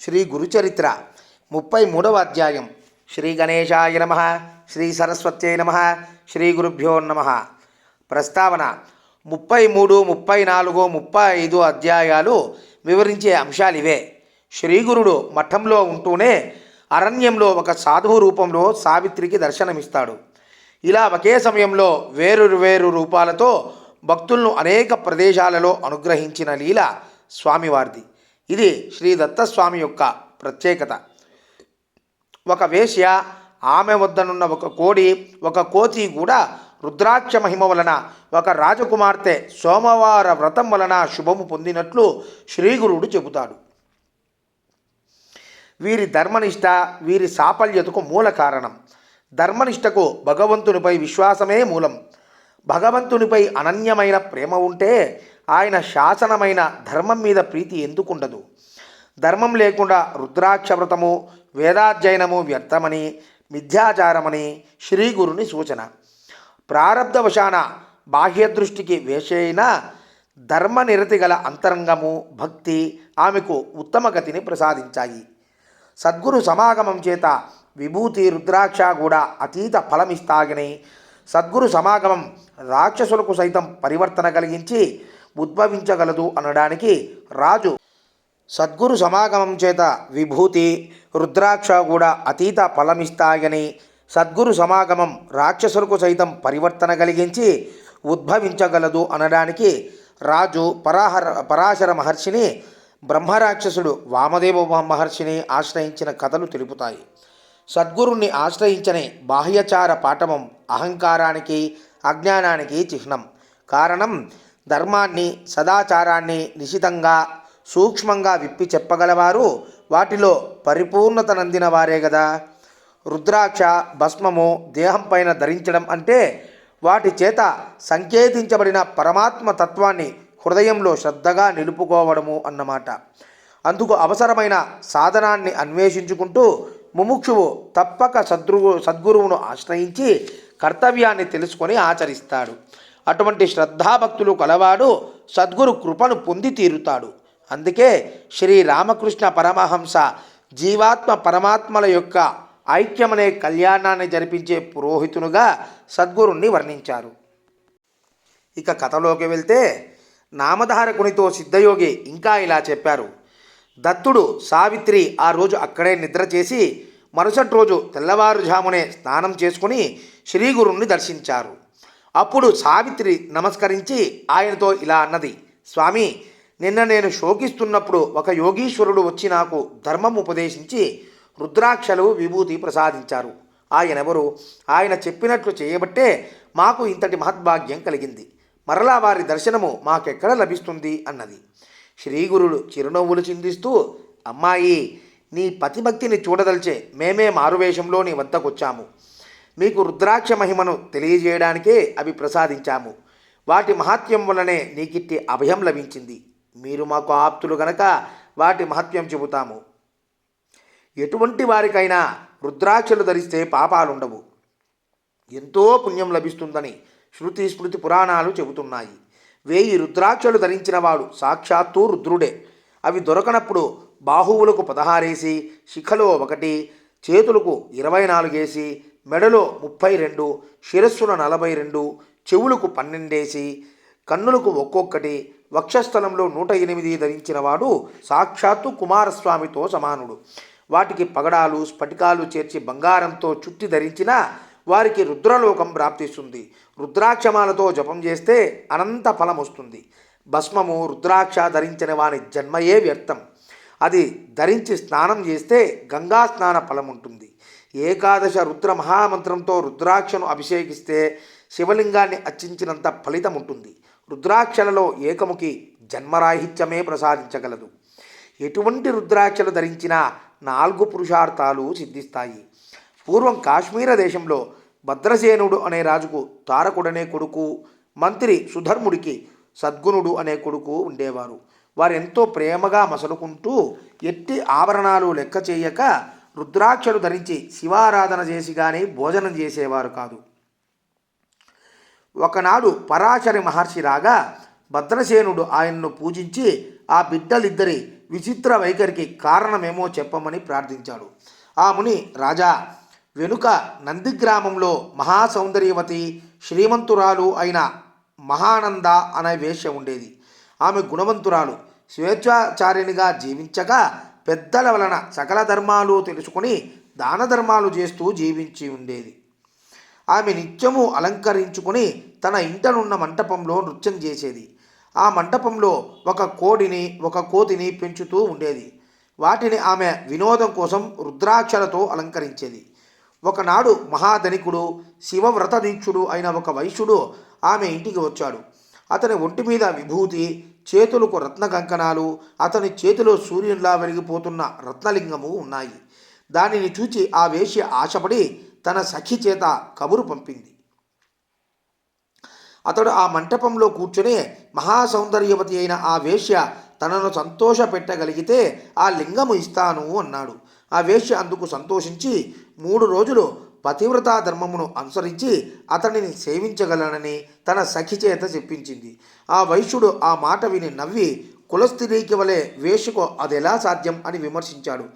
శ్రీ గురుచరిత్ర 33వ అధ్యాయం. శ్రీ గణేశాయ నమ. శ్రీ సరస్వత్యై నమ. శ్రీ గురుభ్యో నమ. ప్రస్తావన: 33, 34, 35 అధ్యాయాలు వివరించే అంశాలు ఇవే. శ్రీగురుడు మఠంలో ఉంటూనే అరణ్యంలో ఒక సాధువు రూపంలో సావిత్రికి దర్శనమిస్తాడు. ఇలా ఒకే సమయంలో వేరు రూపాలతో భక్తులను అనేక ప్రదేశాలలో అనుగ్రహించిన లీల స్వామివారిది. ఇది శ్రీ దత్తస్వామి యొక్క ప్రత్యేకత. ఒక వేశ్య, ఆమె వద్దనున్న ఒక కోడి, ఒక కోతి కూడా రుద్రాక్ష మహిమ వలన, ఒక రాజకుమార్తె సోమవార వ్రతం వలన శుభము పొందినట్లు శ్రీగురుడు చెబుతాడు. వీరి ధర్మనిష్ట వీరి సాఫల్యతకు మూల కారణం. ధర్మనిష్టకు భగవంతునిపై విశ్వాసమే మూలం. భగవంతునిపై అనన్యమైన ప్రేమ ఉంటే ఆయన శాసనమైన ధర్మం మీద ప్రీతి ఎందుకుండదు? ధర్మం లేకుండా రుద్రాక్ష వ్రతము, వేదాధ్యయనము వ్యర్థమని, మిథ్యాచారమని శ్రీగురుని సూచన. ప్రారబ్ధవశాన బాహ్యదృష్టికి వేషైన ధర్మనిరతి గల అంతరంగము, భక్తి ఆమెకు ఉత్తమ గతిని ప్రసాదించాయి. సద్గురు సమాగమం చేత విభూతి రుద్రాక్ష కూడా అతీత ఫలమిస్తాగని, సద్గురు సమాగమం రాక్షసులకు సైతం పరివర్తన కలిగించి ఉద్భవించగలదు అనడానికి రాజు సద్గురు సమాగమం చేత విభూతి రుద్రాక్ష కూడా అతీత ఫలమిస్తాయని, సద్గురు సమాగమం రాక్షసులకు సైతం పరివర్తన కలిగించి ఉద్భవించగలదు అనడానికి రాజు పరాశర మహర్షిని, బ్రహ్మరాక్షసుడు వామదేవ మహర్షిని ఆశ్రయించిన కథలు తెలుపుతాయి. సద్గురుణ్ణి ఆశ్రయించని బాహ్యచార పాఠవం అహంకారానికి, అజ్ఞానానికి చిహ్నం. కారణం, ధర్మాన్ని, సదాచారాన్ని నిశితంగా సూక్ష్మంగా విప్పి చెప్పగలవారు వాటిలో పరిపూర్ణతనందిన వారే గదా. రుద్రాక్ష, భస్మము దేహం పైన ధరించడం అంటే వాటి చేత సంకేతించబడిన పరమాత్మ తత్వాన్ని హృదయంలో శ్రద్ధగా నిలుపుకోవడము అన్నమాట. అందుకు అవసరమైన సాధనాన్ని అన్వేషించుకుంటూ ముముక్షువు తప్పక సద్గురువును ఆశ్రయించి కర్తవ్యాన్ని తెలుసుకొని ఆచరిస్తాడు. అటువంటి శ్రద్ధాభక్తులు కలవాడు సద్గురు కృపను పొంది తీరుతాడు. అందుకే శ్రీరామకృష్ణ పరమహంస జీవాత్మ పరమాత్మల యొక్క ఐక్యమనే కళ్యాణాన్ని జరిపించే పురోహితునుగా సద్గురుణ్ణి వర్ణించారు. ఇక కథలోకి వెళ్తే, నామధారకునితో సిద్ధయోగి ఇంకా ఇలా చెప్పారు. దత్తుడు, సావిత్రి ఆ రోజు అక్కడే నిద్ర చేసి మరుసటి రోజు తెల్లవారుజామునే స్నానం చేసుకుని శ్రీగురుణ్ణి దర్శించారు. అప్పుడు సావిత్రి నమస్కరించి ఆయనతో ఇలా అన్నది: స్వామి, నిన్న నేను శోకిస్తున్నప్పుడు ఒక యోగీశ్వరుడు వచ్చి నాకు ధర్మం ఉపదేశించి రుద్రాక్షలు, విభూతి ప్రసాదించారు. ఆయనెవరు? ఆయన చెప్పినట్లు చేయబట్టే మాకు ఇంతటి మహద్భాగ్యం కలిగింది. మరలా వారి దర్శనము మాకెక్కడ లభిస్తుంది అన్నది. శ్రీగురుడు చిరునవ్వులు చిందిస్తూ, అమ్మాయి, నీ పతిభక్తిని చూడదలిచే మేమే మారువేషంలో నీ వద్దకొచ్చాము. మీకు రుద్రాక్ష మహిమను తెలియజేయడానికే అవి ప్రసాదించాము. వాటి మహత్యం వలనే నీకిట్టి అభయం లభించింది. మీరు మాకు ఆప్తులు గనక వాటి మహత్యం చెబుతాము. ఎటువంటి వారికైనా రుద్రాక్షలు ధరిస్తే పాపాలుండవు, ఎంతో పుణ్యం లభిస్తుందని శృతి స్మృతి పురాణాలు చెబుతున్నాయి. 1000 రుద్రాక్షలు ధరించిన వాడు సాక్షాత్తు రుద్రుడే. అవి దొరకనప్పుడు బాహువులకు 16 వేసి, శిఖలో 1, చేతులకు 24 వేసి, మెడలో 32, శిరస్సున 42, చెవులకు 12 వేసి, కన్నులకు ఒక్కొక్కటి, వక్షస్థలంలో 108 ధరించిన వాడు సాక్షాత్తు కుమారస్వామితో సమానుడు. వాటికి పగడాలు, స్ఫటికాలు చేర్చి బంగారంతో చుట్టి ధరించిన వారికి రుద్రలోకం ప్రాప్తిస్తుంది. రుద్రాక్షమాలతో జపం చేస్తే అనంత ఫలం వస్తుంది. భస్మము, రుద్రాక్ష ధరించిన వాని జన్మయే వ్యర్థం. అది ధరించి స్నానం చేస్తే గంగా స్నాన ఫలం ఉంటుంది. ఏకాదశ రుద్ర మహామంత్రంతో రుద్రాక్షను అభిషేకిస్తే శివలింగాన్ని అర్చించినంత ఫలితం ఉంటుంది. రుద్రాక్షలలో ఏకముకి జన్మరాహిత్యమే ప్రసాదించగలదు. ఎటువంటి రుద్రాక్షలు ధరించినా 4 పురుషార్థాలు సిద్ధిస్తాయి. పూర్వం కాశ్మీర దేశంలో భద్రసేనుడు అనే రాజుకు తారకుడనే కొడుకు, మంత్రి సుధర్ముడికి సద్గుణుడు అనే కొడుకు ఉండేవారు. వారెంతో ప్రేమగా మసలుకుంటూ ఎట్టి ఆభరణాలు లెక్క చేయక రుద్రాక్షలు ధరించి శివారాధన చేసి కానీ భోజనం చేసేవారు కాదు. ఒకనాడు పరాశరి మహర్షి రాగా భద్రసేనుడు ఆయన్ను పూజించి ఆ బిడ్డలిద్దరి విచిత్ర వైఖరికి కారణమేమో చెప్పమని ప్రార్థించాడు. ఆ ముని, రాజా, వెనుక నందిగ్రామంలో మహాసౌందర్యవతి శ్రీమంతురాలు అయిన మహానంద అనే వేశ్య ఉండేది. ఆమె గుణవంతురాలు, స్వేచ్ఛాచారిణిగా జీవించగా పెద్దల వలన సకల ధర్మాలు తెలుసుకొని దాన ధర్మాలు చేస్తూ జీవించి ఉండేది. ఆమె నిత్యము అలంకరించుకొని తన ఇంటనున్న మంటపంలో నృత్యం చేసేది. ఆ మంటపంలో ఒక కోతిని పెంచుతూ ఉండేది. వాటిని ఆమె వినోదం కోసం రుద్రాక్షలతో అలంకరించేది. ఒకనాడు మహాధనికుడు శివవ్రత దీక్షుడు అయిన ఒక వైశ్యుడు ఆమె ఇంటికి వచ్చాడు. అతని ఒంటి మీద విభూతి, చేతులకు రత్న కంకణాలు, అతని చేతిలో సూర్యునిలా వెలిగిపోతున్న రత్నలింగము ఉన్నాయి. దానిని చూచి ఆ వేశ్య ఆశపడి తన సఖి చేత కబురు పంపింది. అతడు ఆ మంటపంలో కూర్చొని మహాసౌందర్యవతి అయిన ఆ వేశ్య తనను సంతోష పెట్టగలిగితే ఆ లింగము ఇస్తాను అన్నాడు. ఆ వేశ్య అందుకు సంతోషించి 3 రోజులు పతివ్రతా ధర్మమును అనుసరించి అతనిని సేవించగలనని తన సఖి చేత చెప్పించింది. ఆ వైశ్యుడు ఆ మాట విని నవ్వి, కులస్త్రీకి వలె వేశ్యకు అదెలా సాధ్యం అని విమర్శించాడు.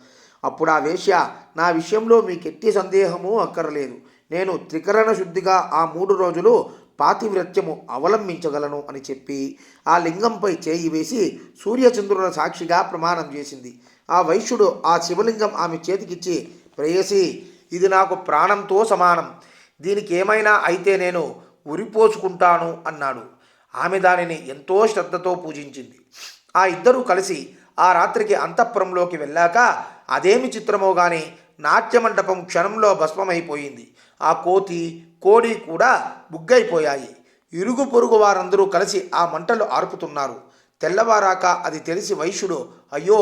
అప్పుడు ఆ వేశ్య, నా విషయంలో మీకెట్టి సందేహము అక్కరలేదు. నేను త్రికరణ శుద్ధిగా ఆ 3 రోజులు పాతివ్రత్యము అవలంబించగలను అని చెప్పి ఆ లింగంపై చేయి వేసి సూర్యచంద్రుల సాక్షిగా ప్రమాణం చేసింది. ఆ వైశ్యుడు ఆ శివలింగం ఆమె చేతికిచ్చి, ప్రేయసి, ఇది నాకు ప్రాణంతో సమానం. దీనికి ఏమైనా అయితే నేను ఉరిపోసుకుంటాను అన్నాడు. ఆమె దానిని ఎంతో శ్రద్ధతో పూజించింది. ఆ ఇద్దరూ కలిసి ఆ రాత్రికి అంతఃపురంలోకి వెళ్ళాక అదేమి చిత్రమో గాని నాట్యమండపం క్షణంలో భస్మమైపోయింది. ఆ కోడి కూడా బుగ్గైపోయాయి. ఇరుగు పొరుగు వారందరూ కలిసి ఆ మంటలు ఆర్పుతున్నారు. తెల్లవారాక అది తెలిసి వైశ్యుడు, అయ్యో,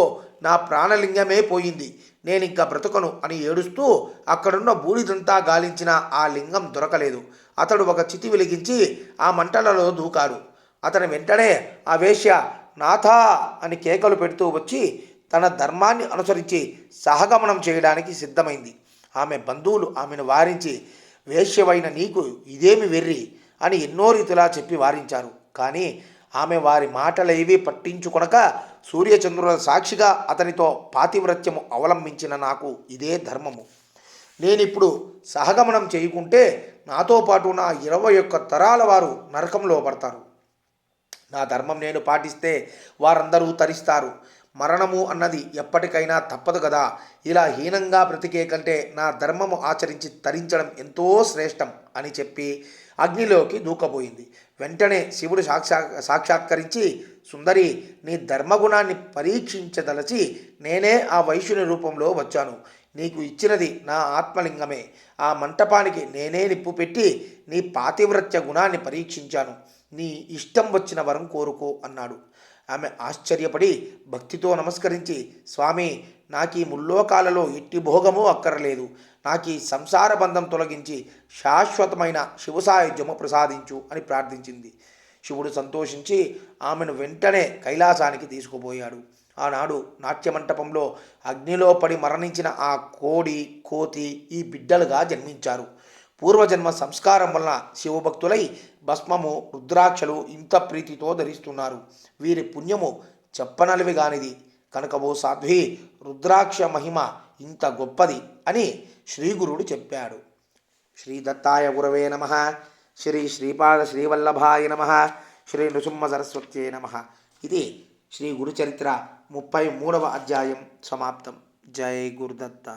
నా ప్రాణలింగమే పోయింది, నేనింక బ్రతకను అని ఏడుస్తూ అక్కడున్న బూడిదంతా గాలించిన ఆ లింగం దొరకలేదు. అతడు ఒక చితి వెలిగించి ఆ మంటలలో దూకాడు. అతని వెంటనే ఆ వేశ్య నాథా అని కేకలు పెడుతూ వచ్చి తన ధర్మాన్ని అనుసరించి సహగమనం చేయడానికి సిద్ధమైంది. ఆమె బంధువులు ఆమెను వారించి, వేశ్యవైన నీకు ఇదేమి వెర్రి అని ఎన్నో రీతిలా చెప్పి వారించారు. కానీ ఆమె వారి మాటలేవి పట్టించుకొనక సూర్యచంద్రుల సాక్షిగా అతనితో పాతివ్రత్యము అవలంబించిన నాకు ఇదే ధర్మము. నేనిప్పుడు సహగమనం చేయకుంటే నాతో పాటు నా 21 తరాల వారు నరకంలో పడతారు. నా ధర్మం నేను పాటిస్తే వారందరూ తరిస్తారు. మరణము అన్నది ఎప్పటికైనా తప్పదు కదా. ఇలా హీనంగా బ్రతికే కంటే నా ధర్మము ఆచరించి తరించడం ఎంతో శ్రేష్టం అని చెప్పి అగ్నిలోకి దూకబోయింది. వెంటనే శివుడు సాక్షాత్కరించి, సుందరి, నీ ధర్మగుణాన్ని పరీక్షించదలచి నేనే ఆ వైశ్యుని రూపంలో వచ్చాను. నీకు ఇచ్చినది నా ఆత్మలింగమే. ఆ మంటపానికి నేనే నిప్పు పెట్టి నీ పాతివ్రత్య గుణాన్ని పరీక్షించాను. నీ ఇష్టం వచ్చిన వరం కోరుకో అన్నాడు. ఆమె ఆశ్చర్యపడి భక్తితో నమస్కరించి, స్వామి, నాకీ ముల్లోకాలలో ఎట్టి భోగము అక్కరలేదు. నాకీ సంసార బంధం తొలగించి శాశ్వతమైన శివసాయుధ్యము ప్రసాదించు అని ప్రార్థించింది. శివుడు సంతోషించి ఆమెను వెంటనే కైలాసానికి తీసుకుపోయాడు. ఆనాడు నాట్యమంటపంలో అగ్నిలో పడి మరణించిన ఆ కోతి ఈ బిడ్డలుగా జన్మించారు. పూర్వజన్మ సంస్కారం వలన శివభక్తులై భస్మము, రుద్రాక్షలు ఇంత ప్రీతితో ధరిస్తున్నారు. వీరి పుణ్యము చెప్పనలివి గానిది కనుక ఓ సాధ్వి, రుద్రాక్ష మహిమ ఇంత గొప్పది అని శ్రీగురుడు చెప్పాడు. శ్రీ దత్తాయ గురవే నమః. శ్రీ శ్రీపాద శ్రీవల్లభాయ నమః. శ్రీ నృసింహ సరస్వత్యే నమః. ఇది శ్రీ గురుచరిత్ర 33వ అధ్యాయం సమాప్తం. జై గురుదత్త.